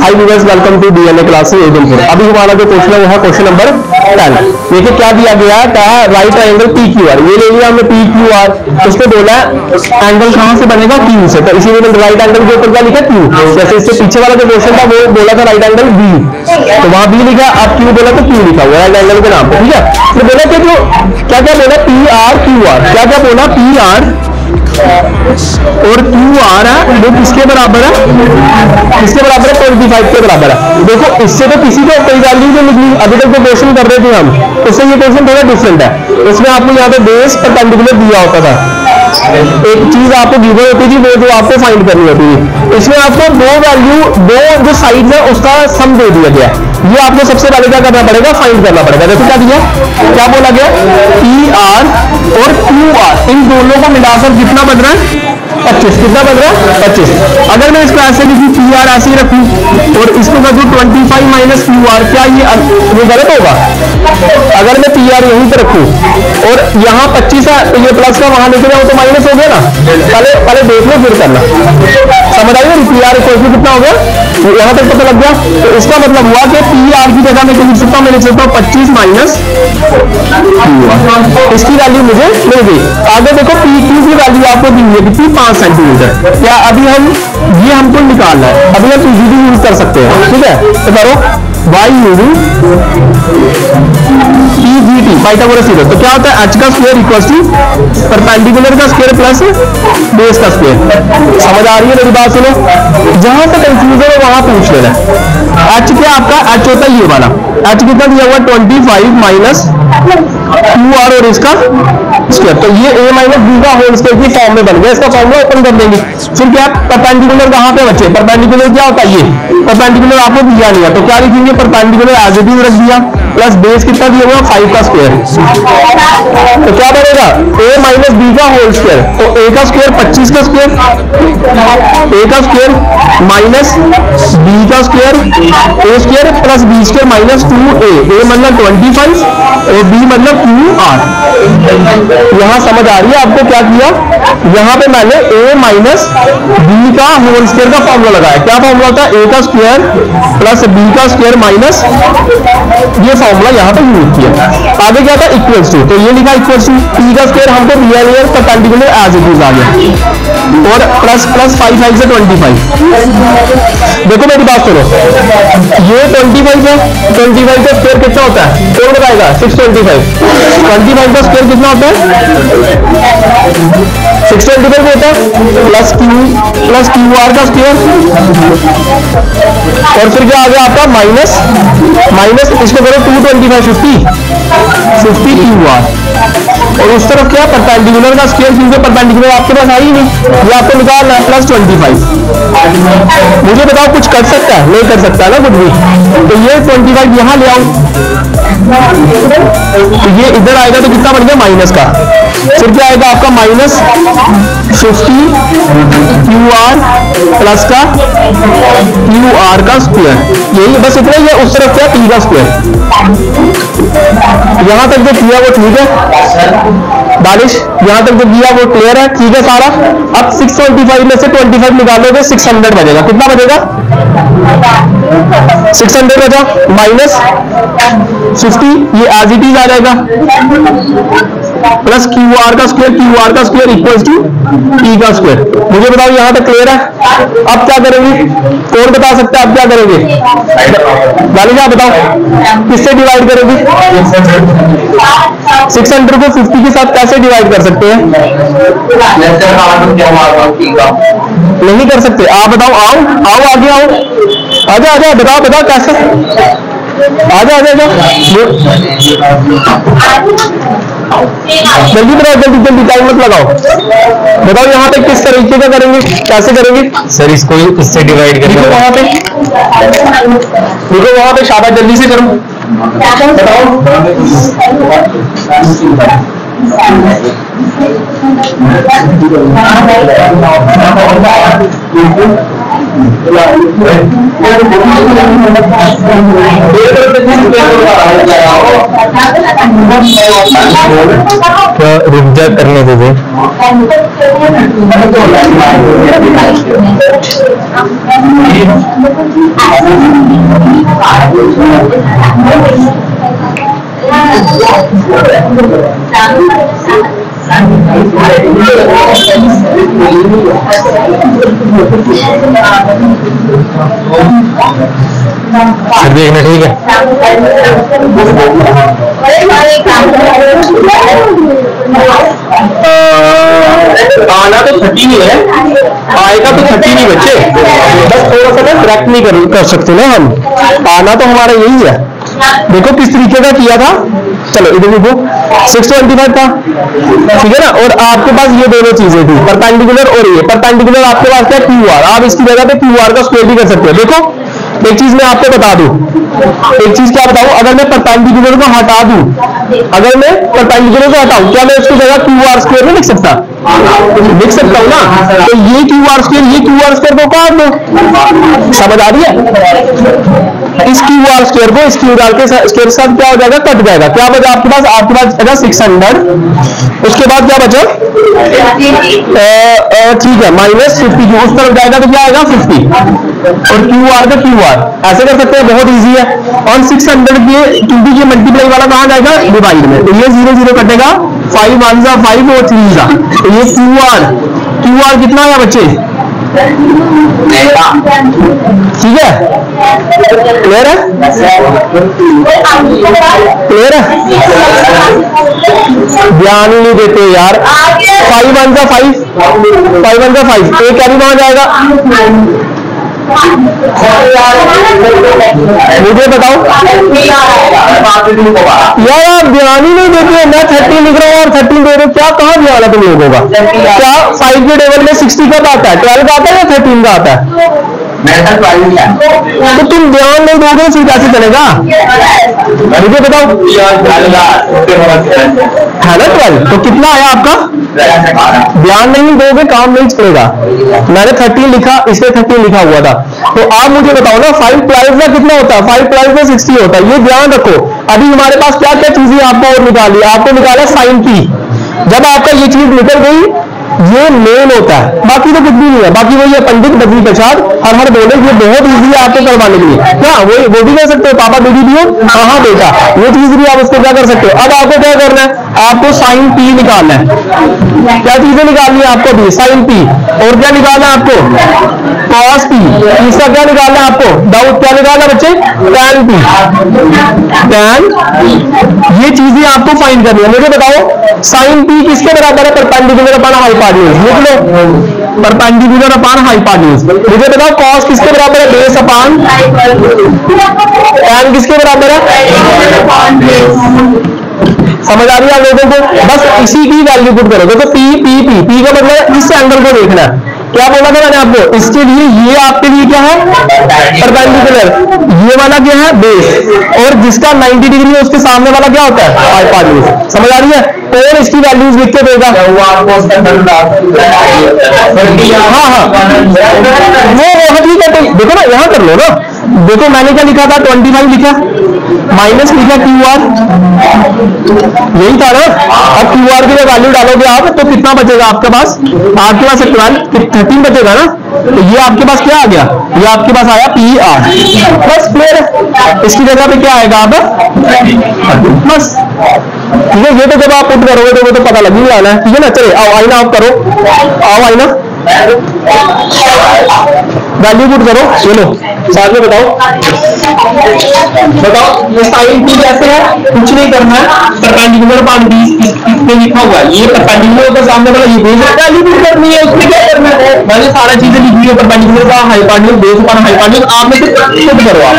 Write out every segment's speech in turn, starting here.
Hi viewers, welcome to DNA classes Udhampur. अभी हमारा जो क्वेश्चन है वो है क्वेश्चन नंबर 10। देखिए क्या दिया गया है, क्या right angle P Q R, ये ले लिया हमने पी क्यू आर, उसको बोला एंगल कहां से बनेगा, क्यू से। तो इसीलिए राइट एंगल के ऊपर क्या लिखा, क्यू। जैसे इससे पीछे वाला जो क्वेश्चन था वो बोला था राइट एंगल बी, तो वहां बी लिखा, अब क्यू बोला तो क्यू लिखा हुआ राइट एंगल के नाम पे, ठीक है। तो बोला कि जो क्या क्या बोला, पी आर क्यू आर, क्या क्या बोला, पी आर और क्यू आर है वो किसके बराबर है, किसके बराबर है, 25 के बराबर है। देखो इससे तो किसी को कोई वैल्यू नहीं निकली, अभी तक जो क्वेश्चन कर रहे थे हम, उससे ये क्वेश्चन थोड़ा डिफरेंट है। इसमें आपको यहाँ पे बेस परपेंडिकुलर दिया होता था, एक चीज आपको गिवन होती थी वो जो आपको फाइंड करनी होती थी। इसमें आपको दो वैल्यू, दो जो साइड है उसका सम दे दिया गया, ये आपको सबसे पहले क्या करना पड़ेगा, फाइंड करना पड़ेगा। देखो क्या दिया, क्या बोला गया, पी आर और क्यू आर, इन दोनों को मिलाकर कितना बन रहा है, 25। कितना बन रहा है, 25। अगर मैं इसको ऐसे लिखूं, पी आर ऐसे ही रखूं और इसको मैं 25 माइनस क्यू आर, क्या ये गलत होगा? अगर मैं पी आर यहीं पर रखूं और यहाँ 25 है तो ये प्लस का वहां लेके जाऊं तो माइनस हो गया ना। पहले देख लो फिर करना, समझ आई? पी आर कितना हो गया, यहाँ तक पता लग गया। तो इसका मतलब हुआ कि पी आर की जगह मैं लिख सकता हूँ, मैं लिख सकता हूँ 25 माइनस क्यू आर, इसकी वैल्यू मुझे मिल गई। आगे देखो पी क्यू की वैल्यू आपको दी है कितनी, 5 सेंटीमीटर। क्या अभी हम ये हमको निकालना है, अभी हम पीजीडी यूज कर सकते हैं, ठीक है। तो करो why using PGT, Pythagoras theorem. तो क्या होता है, एच का स्क्वायर इक्वल्स टू परपेंडिकुलर का स्क्वायर प्लस बेस का स्क्वायर। समझ आ रही है मेरी बात? सुनो, जहां से कंफ्यूजन है वहां पूछ लेना। एच क्या आपका, एच होता है ये वाला, एच कितना दिया हुआ, 25 माइनस क्यू आर और इसका स्क्वायर। तो ये a माइनस बी का होल स्क्वायर की फॉर्म में बन गया, इसका फॉर्मूला ओपन कर देंगे। फिर क्या परपेंडिकुलर कहां पे बचे, परपेंडिकुलर क्या होता है, ये परपेंडिकुलर आपको दिया नहीं है तो क्या लिखेंगे, परपेंडिकुलर एज इट इज रख दिया, प्लस बेस कितना दिया हुआ, 5 का स्क्वायर। तो क्या बनेगा, a माइनस बी का होल स्क्वायर। तो a का स्क्वायर 25 का स्क्वायर, a का स्क्वायर माइनस b का square, a square plus b square minus 2a, a मतलब 25 और b मतलब क्यू आर। यहां समझ आ रही है आपको क्या किया, यहां पे मैंने a माइनस बी का होल स्क्वायर का फॉर्मूला लगाया। क्या फॉर्मूला होता है, a का स्क्वायर प्लस b का स्क्वायर माइनस, ये फॉर्मूला यहां पे यूज किया। आगे क्या था, इक्वल्स टू, तो ये लिखा इक्वल्स टू p का स्क्वायर हमको दिया है परपेंडिकुलर एज इट इज आ गया, और प्लस 5 से 25। देखो मेरी बात सुनो, ये 25 है, 25 का स्क्वायर कितना होता है, कौन बताएगा, 625। 25 का स्क्वायर कितना होता है, 625 होता है, प्लस क्यू आर का स्क्वायर, और फिर क्या आ गया आपका माइनस इसको करो 225, 50 क्यू आर, और उस तरफ क्या परपेंडिकुलर का स्क्वायर, क्योंकि परपेंडिकुलर आपके पास आई नहीं, ये आपको निकालना है, प्लस 25। मुझे बताओ कुछ कर सकता है, नहीं कर सकता ना कुछ भी, तो ये 25 यहां ले आओ, तो ये इधर आएगा तो कितना बन गया, माइनस का। फिर क्या आएगा आपका माइनस 50 क्यू आर प्लस का क्यू आर का स्क्वायर, यही बस इतना ही है। उस तरफ क्या, पी का स्क्वायर। यहां तक जो किया वो ठीक है बारिश, यहां तक जो किया वो क्लियर है, ठीक है सारा। अब 625 में से 25 निकालोगे 600 बचेगा, कितना बचेगा, 600 बचा, माइनस 50 ये एज इट इज आ जाएगा, प्लस क्यू आर का स्क्वायर इक्वल्स टू पी का स्क्वायर। मुझे बताओ यहां तक क्लियर है? अब क्या करेंगे, कौन बता सकता है अब क्या करेंगे, बालिका बताओ, किससे डिवाइड करेंगे, 600 को 50 के साथ कैसे डिवाइड कर सकते हैं, नहीं कर सकते। आप बताओ, आओ आगे आओ, आजा बताओ कैसे, आजा जल्दी बताओ, जल्दी टाइम मत लगाओ। बताओ यहाँ पे किस तरीके का करेंगे, कैसे करेंगे सर, इसको इससे डिवाइड करेंगे, देखो वहां पे शाबाश, जल्दी से करो, बताओ। रुक जा, करने दे दे। फिर देखना, ठीक है। आना तो 30 ही है, आएगा तो 30 नहीं बच्चे, बस थोड़ा सा ना करेक्ट नहीं कर सकते ना हम। आना तो हमारा यही है। देखो किस तरीके का किया था, चलो इधर देखो 625 था, ठीक है ना। और आपके पास ये दोनों चीजें थी, परपेंडिकुलर और ये परपेंडिकुलर। आपके पास क्या QR, आप इसकी जगह पे QR का स्क्वायर भी कर सकते हो। देखो एक चीज मैं आपको बता दूं, एक चीज क्या बताऊं, अगर मैं परपेंडिकुलर को हटा दूं, अगर मैं परपेंडिकुलर को हटाऊं, क्या मैं उसकी जगह QR स्क्वायर नहीं लिख सकता? लिख सकता हूं ना। तो ये QR स्क्वायर को काट दो, समझ आ रही है? इस QR स्क्वायर को इस QR के साथ क्या हो जाएगा, कट जाएगा। क्या बचा आपके पास 600, उसके बाद क्या बचा, ठीक है -50, उस तरफ जाएगा तो क्या आएगा 50, और QR का QR ऐसे कर सकते हैं, बहुत इजी है। और 600 के क्योंकि ये मल्टीप्लाई वाला कहाँ जाएगा, डिवाइड में, तो ये 0 0 कटेगा, 5 1 जा 5 और 3 जा, तो ये QR कितना आया बच्चे, ठीक है, क्लियर है, क्लियर है। ध्यान ही नहीं देते यार। 5 1 जा 5, 5 1 जा 5, तो क्या भी वहां जाएगा, मुझे बताओ यार, आप ध्यान ही नहीं देते। मैं 30 लिख रहा हूँ और 30 दे रहे हो, क्या कहाँ ध्यान है तुम लोगों का? क्या 5 के टेबल में 60 कब आता है, 12 का आता है या 13 का आता है? तो तुम ध्यान नहीं दोगे फिर कैसे चलेगा, मुझे बताओ। है ना 12, तो कितना आया आपका? ध्यान नहीं दोगे काम नहीं चलेगा। मैंने 30 लिखा, इससे 30 लिखा हुआ था, तो आप मुझे बताओ ना 5 12 का कितना होता है, 5 12 में 60 होता है। ये ध्यान रखो। अभी हमारे पास क्या क्या चीजें आपको और निकाली, आपको निकाला sin p। जब आपका ये चीज निकल गई, ये मेन होता है, बाकी तो कुछ भी नहीं है। बाकी वही है पंडित बद्री प्रसाद हर बोले, ये बहुत इजी है आपको करवाने के लिए। क्या वो भी कर सकते हो, पापा बेटी भी हो, हाँ बेटा, ये चीज भी आप उसको क्या कर सकते हो। अब आपको क्या करना है, आपको sin p निकालना है। क्या चीजें निकालनी है आपको भी, sin p, और क्या निकालना है आपको, cos p। इसका क्या निकालना है आपको, डाउट क्या निकालना बच्चे, tan p, tan। ये चीजें आपको फाइंड करनी है। मुझे बताओ sin p किसके बराबर है, परपेंडिकुलर अपॉन हाइपोटेन्यूज, लिख लो, परपेंडिकुलर अपॉन हाइपोटेन्यूज। मुझे बताओ cos किसके बराबर है, बेस अपॉन, tan किसके बराबर है, समझ आ रही है आप लोगों को? बस इसी की वैल्यू पुट करो। देखो P का मतलब इस एंगल को देखना है। क्या बोला था मैंने आपको, इसके लिए ये आपके लिए क्या है, परपेंडिकुलर, ये वाला क्या है बेस, और जिसका 90 डिग्री है उसके सामने वाला क्या होता है, हाइपोटेन्यूज। समझ आ रही है? और इसकी वैल्यूज लिख के देगा। हाँ वो ठीक है, देखो ना यहाँ कर लो ना। देखो मैंने क्या लिखा था, 25 लिखा, माइनस लिखा QR, यही था ना। अब QR की वैल्यू डालोगे आप तो कितना बचेगा आपके पास, आपके पास 13 बचेगा ना। तो ये आपके पास क्या आ गया, ये आपके पास आया PR, बस क्लियर है। इसकी जगह पे क्या आएगा आप, बस ठीक है। ये तो जब आप पुट करोगे तो वो तो पता लग ही जाना है, ठीक है ना। चलिए आओ आईना आप करो, आओ आईना वैल्यू पुट करो, चलो साथ में बताओ ये sin p कैसे है, कुछ नहीं करना है, परपेंडिकुलर अपॉन बेस इसमें लिखा हुआ है, ये परपेंडिकुलर के सामने वाला ये बेस वैल्यू पुट करनी है, उसमें क्या करना है, मैंने सारा चीजें लिखी है, परपेंडिकुलर का हाइपोटेन्यूज, बेस अपॉन हाइपोटेन्यूज, आप में से पुट करो आप।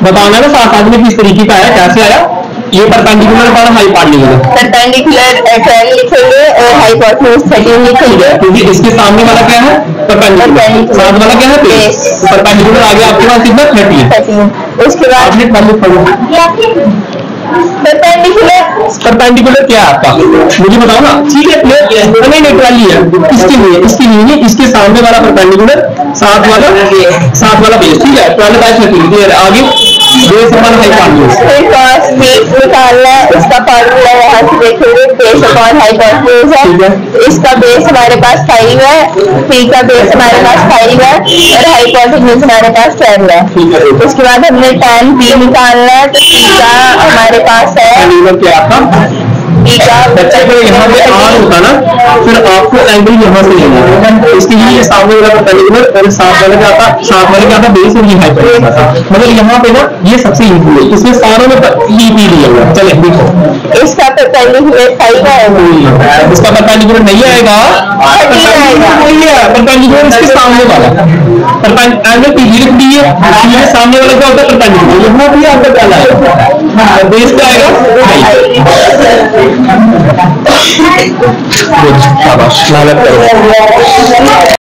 बताना ना साथ में किस तरीके का है, कैसे आया। ये परपेंडिकुलर पर हाई पार्ट लिखेंगे, परपेंडिकुलर 12 लिखेंगे और हाइपोटेन्यूज 13 लिखेंगे, क्योंकि इसके सामने वाला क्या है परपेंडिकुलर, साथ वाला क्या है बेस। परपेंडिकुलर आ गया आपके पास कितना 30। उसके बाद आपने परपेंडिकुलर क्या है आपका मुझे बताओ ना, ठीक है क्लियर, नहीं न्यूट्रली है इसके लिए इसके सामने वाला परपेंडिकुलर साथ वाला बेस, ठीक है 12/30 क्लियर। आगे बेस अपॉन हाइपोटेन्यूज, बेस निकालना है, उसका फॉर्मूला यहाँ से देखेंगे, बेस अपॉन हाइपोटेन्यूज है, इसका बेस हमारे पास 5 है, पी का बेस हमारे पास 5 है और हाइपोटेन्यूज हमारे पास 10 है। उसके बाद हमने tan p निकालना है, तो p का हमारे पास है क्या आपका p का बच्चे को यहाँ पे आर होता ना, फिर आपको एंगल यहाँ से लेना है, इसके लिए ये सामने वाला परपेंडिकुलर और साथ वाला क्या आता बेस और ये हाइपोटेन्यूज आता, मगर यहाँ पे ना ये सबसे इजी है, इसमें सारों में ई पी दिया हुआ है। चलिए देखो, इसका परपेंडिकुलर 5 आएगा, इसका परपेंडिकुलर नहीं आएगा, परपेंडिकुलर इसके सामने वाला एंगल पी लिख दिए, सामने वाला क्या होता है परपेंडिकुलर, यहाँ भी आपका क्या आएगा बेस क्या आएगा। शाबाश, मेहनत करो।